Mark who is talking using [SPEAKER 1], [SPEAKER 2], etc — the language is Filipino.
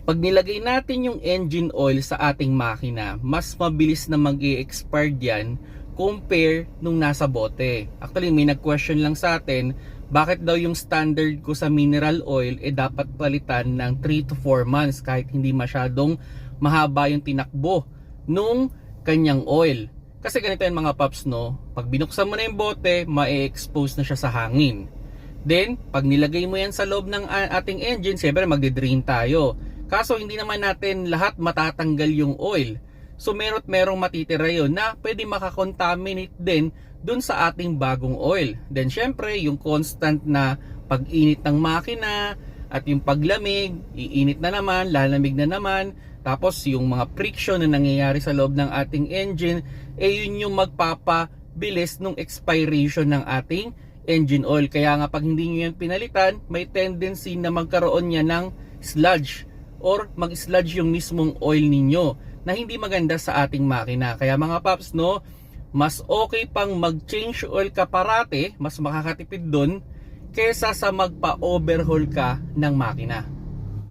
[SPEAKER 1] Pag nilagay natin yung engine oil sa ating makina, mas mabilis na mag-i-expire yan compare nung nasa bote. Actually, may nag-question lang sa atin, bakit daw yung standard ko sa mineral oil dapat palitan ng 3 to 4 months kahit hindi masyadong mahaba yung tinakbo nung kanyang oil. Kasi ganito yung mga paps, no? Pag binuksan mo na yung bote, ma-expose na siya sa hangin. Then, pag nilagay mo yan sa loob ng ating engine, siyempre magde-drain tayo. Kaso hindi naman natin lahat matatanggal yung oil. So merong matitira yun na pwede makakontaminate din dun sa ating bagong oil. Then syempre yung constant na pag-init ng makina at yung paglamig, iinit na naman, lalamig na naman. Tapos yung mga friction na nangyayari sa loob ng ating engine, yun yung magpapabilis nung expiration ng ating engine oil. Kaya nga pag hindi nyo yan pinalitan, may tendency na magkaroon niya ng sludge or mag-sludge yung mismong oil ninyo na hindi maganda sa ating makina. Kaya mga paps, no, mas okay pang mag-change oil ka parate, mas makakatipid dun kesa sa magpa-overhaul ka ng makina.